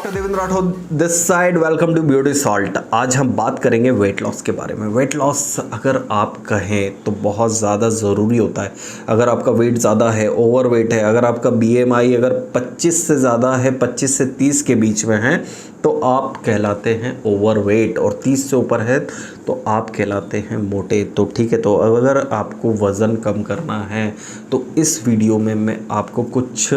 Doctor Devendra Rathore this side, welcome to beauty salt. आज हम बात करेंगे वेट लॉस के बारे में। वेट लॉस अगर आप कहें तो बहुत ज़्यादा ज़रूरी होता है। अगर आपका वेट ज़्यादा है, ओवर वेट है, अगर आपका बीएमआई अगर 25 से ज़्यादा है, 25 से 30 के बीच में है तो आप कहलाते हैं ओवर वेट, और 30 से ऊपर है तो आप कहलाते हैं मोटे। तो ठीक है, तो अगर आपको वज़न कम करना है तो इस वीडियो में मैं आपको कुछ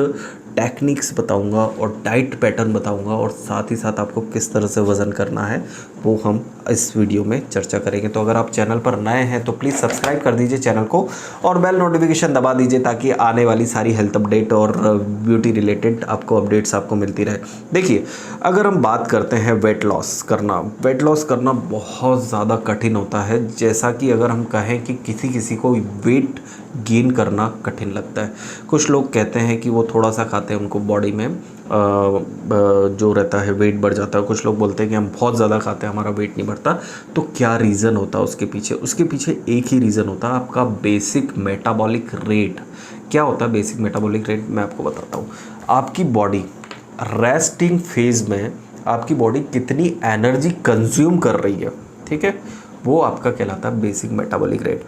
टेक्निक्स बताऊंगा और डाइट पैटर्न बताऊंगा, और साथ ही साथ आपको किस तरह से वज़न करना है वो हम इस वीडियो में चर्चा करेंगे। तो अगर आप चैनल पर नए हैं तो प्लीज़ सब्सक्राइब कर दीजिए चैनल को और बेल नोटिफिकेशन दबा दीजिए ताकि आने वाली सारी हेल्थ अपडेट और ब्यूटी रिलेटेड आपको अपडेट्स आपको मिलती रहे। देखिए, अगर हम बात करते हैं वेट लॉस करना बहुत ज़्यादा कठिन होता है। जैसा कि अगर हम कहें कि किसी को वेट गेन करना कठिन लगता है। कुछ लोग कहते हैं कि वो थोड़ा सा खाते हैं उनको बॉडी में जो रहता है वेट बढ़ जाता है। कुछ लोग बोलते हैं कि हम बहुत ज़्यादा खाते हैं हमारा वेट नहीं बढ़ता। तो क्या रीज़न होता है उसके पीछे एक ही रीज़न होता है, आपका बेसिक मेटाबॉलिक रेट। क्या होता है बेसिक मेटाबॉलिक रेट, मैं आपको बताता हूँ। आपकी बॉडी रेस्टिंग फेज़ में आपकी बॉडी कितनी एनर्जी कंज्यूम कर रही है, ठीक है, वो आपका कहलाता है बेसिक मेटाबॉलिक रेट।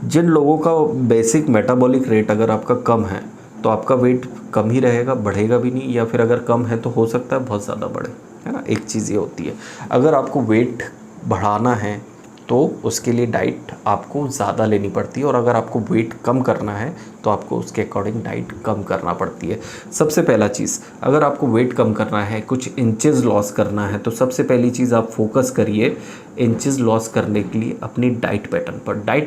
जिन लोगों का बेसिक मेटाबॉलिक रेट अगर आपका कम है तो आपका वेट कम ही रहेगा, बढ़ेगा भी नहीं, या फिर अगर कम है तो हो सकता है बहुत ज़्यादा बढ़े, है ना। एक चीज़ ये होती है, अगर आपको वेट बढ़ाना है तो उसके लिए डाइट आपको ज़्यादा लेनी पड़ती है, और अगर आपको वेट कम करना है तो आपको उसके अकॉर्डिंग डाइट कम करना पड़ती है। सबसे पहला चीज़, अगर आपको वेट कम करना है, कुछ इंचेस लॉस करना है, तो सबसे पहली चीज़ आप फोकस करिए इंचेस लॉस करने के लिए अपनी डाइट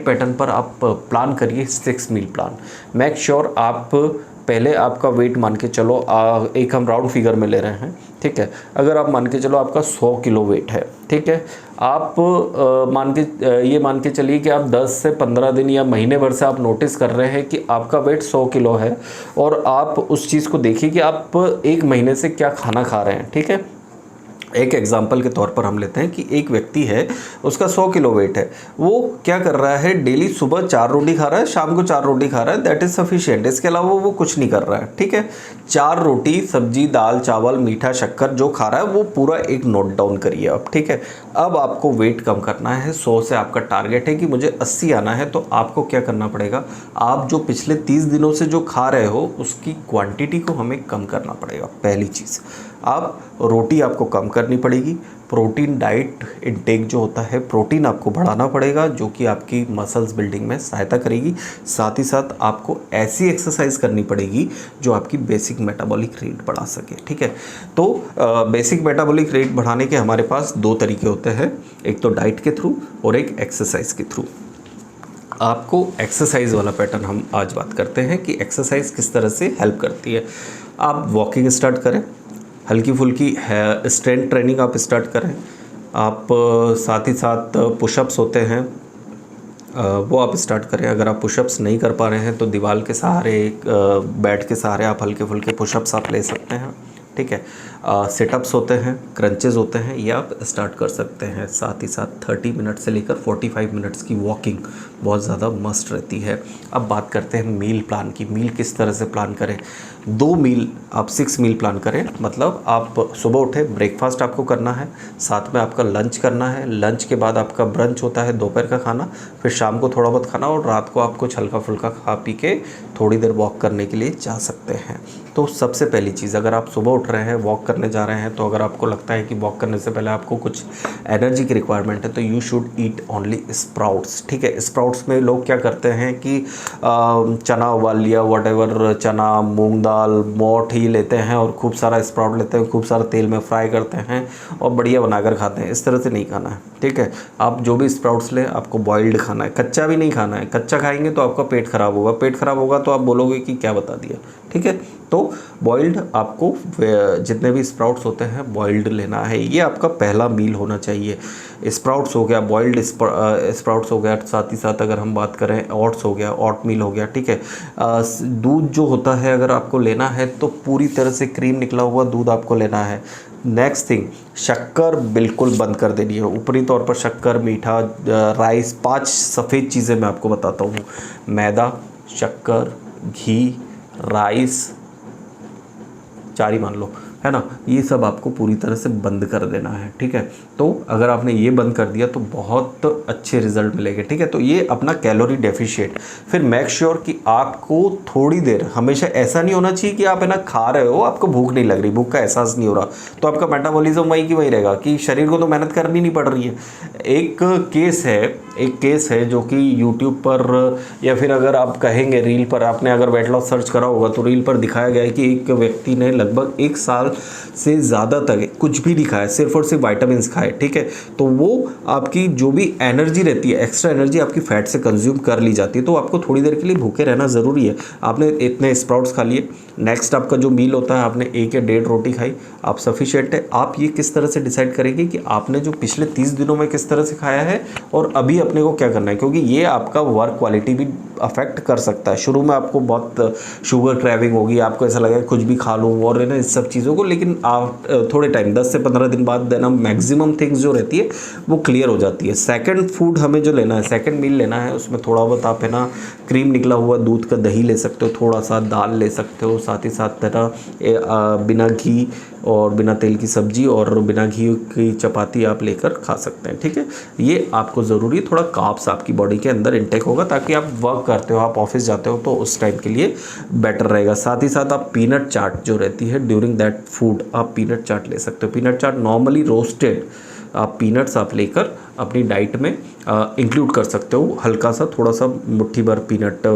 पैटर्न पर आप प्लान करिए 6 मील प्लान। मेक श्योर आप पहले आपका वेट मान के चलो, एक हम राउंड फिगर में ले रहे हैं, ठीक है। अगर आप मान के चलो आपका 100 किलो वेट है, ठीक है, आप मान के चलिए कि आप 10 से 15 दिन या महीने भर से आप नोटिस कर रहे हैं कि आपका वेट 100 किलो है, और आप उस चीज़ को देखिए कि आप एक महीने से क्या खाना खा रहे हैं, ठीक है। एक एग्जाम्पल के तौर पर हम लेते हैं कि एक व्यक्ति है, उसका 100 किलो वेट है, वो क्या कर रहा है, डेली सुबह 4 रोटी खा रहा है, शाम को 4 रोटी खा रहा है, दैट इज़ सफिशिएंट। इसके अलावा वो कुछ नहीं कर रहा है, ठीक है। 4 रोटी, सब्जी, दाल, चावल, मीठा, शक्कर जो खा रहा है वो पूरा एक नोट डाउन करिए आप, ठीक है। अब आपको वेट कम करना है, 100 से आपका टारगेट है कि मुझे 80 आना है, तो आपको क्या करना पड़ेगा, आप जो पिछले 30 दिनों से जो खा रहे हो उसकी क्वांटिटी को हमें कम करना पड़ेगा। पहली चीज़, आप रोटी आपको कम करनी पड़ेगी। प्रोटीन डाइट इनटेक जो होता है, प्रोटीन आपको बढ़ाना पड़ेगा, जो कि आपकी मसल्स बिल्डिंग में सहायता करेगी। साथ ही साथ आपको ऐसी एक्सरसाइज करनी पड़ेगी जो आपकी बेसिक मेटाबॉलिक रेट बढ़ा सके, ठीक है। तो बेसिक मेटाबॉलिक रेट बढ़ाने के हमारे पास 2 तरीके होते हैं, एक तो डाइट के थ्रू और एक एक्सरसाइज के थ्रू। आपको एक्सरसाइज वाला पैटर्न हम आज बात करते हैं कि एक्सरसाइज किस तरह से हेल्प करती है। आप वॉकिंग स्टार्ट करें, हल्की फुल्की है स्ट्रेंथ ट्रेनिंग आप स्टार्ट करें। आप साथ ही साथ पुशअप्स होते हैं वो आप स्टार्ट करें। अगर आप पुशअप्स नहीं कर पा रहे हैं तो दीवार के सहारे, बेड के सहारे आप हल्के फुल्के पुशअप्स आप ले सकते हैं, ठीक है। सिटअप्स होते हैं, क्रंचेस होते हैं, ये आप स्टार्ट कर सकते हैं। साथ ही साथ 30 मिनट से लेकर 45 मिनट्स की वॉकिंग बहुत ज़्यादा मस्ट रहती है। अब बात करते हैं मील प्लान की। मील किस तरह से प्लान करें, 2 मील आप 6 मील प्लान करें। मतलब आप सुबह उठे, ब्रेकफास्ट आपको करना है, साथ में आपका लंच करना है, लंच के बाद आपका ब्रंच होता है दोपहर का खाना, फिर शाम को थोड़ा बहुत खाना, और रात को आप कुछ हल्का फुल्का खा पी के थोड़ी देर वॉक करने के लिए जा सकते हैं। तो सबसे पहली चीज़, अगर आप सुबह उठ रहे हैं, वॉक करने जा रहे हैं, तो अगर आपको लगता है कि वॉक करने से पहले आपको कुछ एनर्जी की रिक्वायरमेंट है तो you should eat only sprouts, ठीक है। स्प्राउट्स में लोग क्या करते हैं कि चना उबाल लिया, वॉटेवर, चना, मूंग दाल, मोठ ही लेते हैं और खूब सारा स्प्राउट लेते हैं, खूब सारा तेल में फ्राई करते हैं और बढ़िया बनाकर खाते हैं। इस तरह से नहीं खाना है, ठीक है। आप जो भी स्प्राउट्स लें आपको बॉइल्ड खाना है, कच्चा भी नहीं खाना है। कच्चा खाएंगे तो आपका पेट खराब होगा, पेट खराब होगा तो आप बोलोगे कि क्या बता दिया, ठीक है। तो बॉइल्ड आपको जितने भी स्प्राउट्स होते हैं बॉइल्ड लेना है, ये आपका पहला मील होना चाहिए। स्प्राउट्स हो गया, बॉइल्ड स्प्राउट्स हो गया, साथ ही साथ अगर हम बात करें ओट्स हो गया, ओट मील हो गया, ठीक है। दूध जो होता है अगर आपको लेना है तो पूरी तरह से क्रीम निकला हुआ दूध आपको लेना है। नेक्स्ट थिंग, शक्कर बिल्कुल बंद कर देनी है। ऊपरी तौर पर शक्कर, मीठा, राइस, 5 सफ़ेद चीज़ें मैं आपको बताता हूँ। मैदा, शक्कर, घी, राइस, 4 ही मान लो, है ना, ये सब आपको पूरी तरह से बंद कर देना है। ठीक है, तो अगर आपने ये बंद कर दिया तो बहुत अच्छे रिजल्ट मिलेंगे। ठीक है, तो ये अपना कैलोरी डेफिशिएट। फिर मेक श्योर कि आपको थोड़ी देर, हमेशा ऐसा नहीं होना चाहिए कि आप है ना खा रहे हो, आपको भूख नहीं लग रही, भूख का एहसास नहीं हो रहा, तो आपका मेटाबॉलिज्म वहीं की वहीं रहेगा कि शरीर को तो मेहनत करनी नहीं पड़ रही है। एक केस है जो कि यूट्यूब पर या फिर अगर आप कहेंगे रील पर, आपने अगर वेट लॉस सर्च करा होगा तो रील पर दिखाया गया है कि एक व्यक्ति ने लगभग 1 साल से ज़्यादा तक कुछ भी नहीं खाया, सिर्फ और सिर्फ वाइटामिन खाए। ठीक है, तो वो आपकी जो भी एनर्जी रहती है, एक्स्ट्रा एनर्जी आपकी फैट से कंज्यूम कर ली जाती है, तो आपको थोड़ी देर के लिए भूखे रहना ज़रूरी है। आपने इतने स्प्राउट्स खा लिए, नेक्स्ट आपका जो मील होता है आपने 1 या 1.5 रोटी खाई, आप सफिशिएंट है। आप ये किस तरह से डिसाइड करेंगे कि आपने जो पिछले 30 दिनों में किस तरह से खाया है और अभी अपने को क्या करना है, क्योंकि ये आपका वर्क क्वालिटी भी अफेक्ट कर सकता है। शुरू में आपको बहुत शुगर क्रेविंग होगी, आपको ऐसा लगेगा कुछ भी खा लूँ और है ना इस सब चीज़ों को, लेकिन आप थोड़े टाइम 10 से 15 दिन बाद देना मैक्सिमम थिंग्स जो रहती है वो क्लियर हो जाती है। सेकंड फूड हमें जो लेना है, सेकंड मील लेना है, उसमें थोड़ा बहुत आप है ना क्रीम निकला हुआ दूध का दही ले सकते हो, थोड़ा सा दाल ले सकते हो, साथ ही साथ है ना बिना घी और बिना तेल की सब्जी और बिना घी की चपाती आप लेकर खा सकते हैं। ठीक है, ये आपको ज़रूरी, थोड़ा कार्ब्स आपकी बॉडी के अंदर इंटेक होगा ताकि आप वर्क करते हो, आप ऑफिस जाते हो तो उस टाइम के लिए बेटर रहेगा। साथ ही साथ आप पीनट चाट जो रहती है ड्यूरिंग दैट फूड, आप पीनट चाट ले सकते हो। पीनट चाट नॉर्मली रोस्टेड आप पीनट्स आप लेकर अपनी डाइट में इंक्लूड कर सकते हो, हल्का सा थोड़ा सा मुट्ठी भर peanut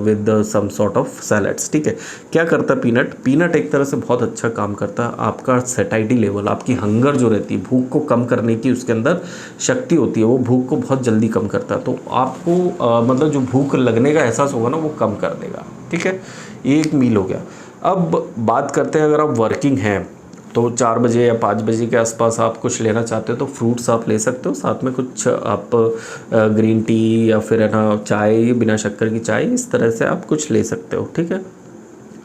with some sort of salads. ठीक है, क्या करता है पीनट एक तरह से बहुत अच्छा काम करता है। आपका सेटाइटी लेवल, आपकी हंगर जो रहती है, भूख को कम करने की उसके अंदर शक्ति होती है, वो भूख को बहुत जल्दी कम करता है, तो आपको मतलब जो भूख लगने का एहसास होगा ना वो कम कर देगा। ठीक है, ये एक मील हो गया। अब बात करते हैं, अगर आप वर्किंग हैं तो 4 बजे या 5 बजे के आसपास आप कुछ लेना चाहते हो तो फ्रूट्स आप ले सकते हो, साथ में कुछ आप ग्रीन टी या फिर है ना चाय, बिना शक्कर की चाय, इस तरह से आप कुछ ले सकते हो। ठीक है,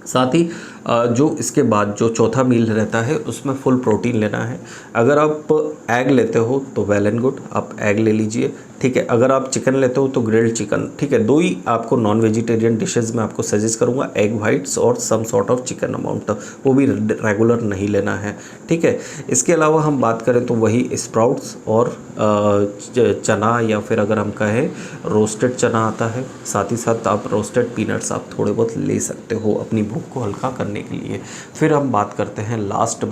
साथ ही जो इसके बाद जो चौथा मील रहता है उसमें फुल प्रोटीन लेना है। अगर आप एग लेते हो तो वेल एंड गुड, आप एग ले लीजिए। ठीक है, अगर आप चिकन लेते हो तो ग्रिल्ड चिकन। ठीक है, 2 ही आपको नॉन वेजिटेरियन डिशेस में आपको सजेस्ट करूंगा, एग वाइट्स और some sort of chicken amount, वो भी रेगुलर नहीं लेना है। ठीक है, इसके अलावा हम बात करें तो वही स्प्राउट्स और चना या फिर अगर हम कहें रोस्टेड चना आता है, साथ ही साथ आप रोस्टेड पीनट्स आप थोड़े बहुत ले सकते हो अपनी भूख को हल्का करने के लिए। फिर हम बात करते हैं लास्ट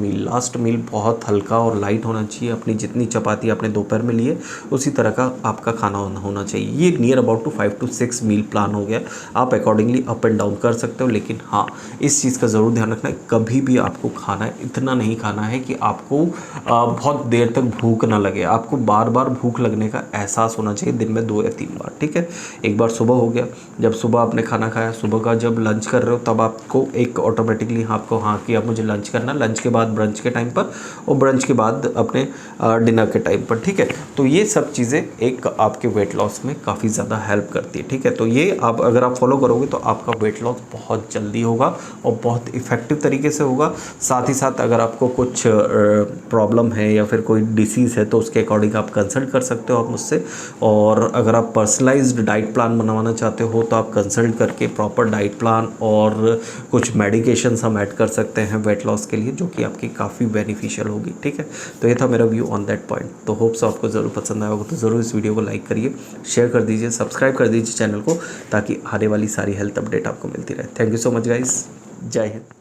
मील बहुत हल्का और लाइट होना चाहिए। अपनी जितनी चपाती आपने दोपहर में लिए उसी तरह का आपका खाना होना चाहिए। ये near about to 5 to 6 meal plan हो गया, आप अकॉर्डिंगली अप एंड डाउन कर सकते हो, लेकिन हाँ इस चीज़ का ज़रूर ध्यान रखना है, कभी भी आपको खाना है इतना नहीं खाना है कि आपको बहुत देर तक भूख ना लगे। आपको बार बार भूख लगने का एहसास होना चाहिए, दिन में 2 या 3 बार। ठीक है, एक बार सुबह हो गया, जब सुबह आपने खाना खाया, सुबह का जब लंच कर रहे हो तब आपको एक ऑटोमेटिकली आपको हाँ कि अब मुझे लंच करना, लंच के बाद ब्रंच के टाइम पर और ब्रंच के बाद अपने डिनर के टाइम पर। ठीक है, तो ये सब चीज़ें एक आपके वेट लॉस में काफ़ी ज़्यादा हेल्प करती है। ठीक है, तो ये आप अगर आप फॉलो करोगे तो आपका वेट लॉस बहुत जल्दी होगा और बहुत इफ़ेक्टिव तरीके से होगा। साथ ही साथ अगर आपको कुछ प्रॉब्लम है या फिर कोई डिसीज़ है तो उसके अकॉर्डिंग आप कंसल्ट कर सकते हो आप मुझसे, और अगर आप पर्सनलाइज्ड डाइट प्लान बनवाना चाहते हो तो आप कंसल्ट करके प्रॉपर डाइट प्लान और कुछ मेडिकेशंस हम ऐड कर सकते हैं वेट लॉस के लिए, जो कि आपकी काफ़ी बेनिफिशियल होगी। ठीक है, तो ये था मेरा व्यू ऑन दैट पॉइंट। तो होप्स आपको ज़रूर पसंद आया होगा, तो ज़रूर इस वीडियो को लाइक करिए, शेयर कर दीजिए, सब्सक्राइब कर दीजिए चैनल को, ताकि आने वाली सारी हेल्थ अपडेट आपको मिलती रहे। Thank you so much guys, जय हिंद।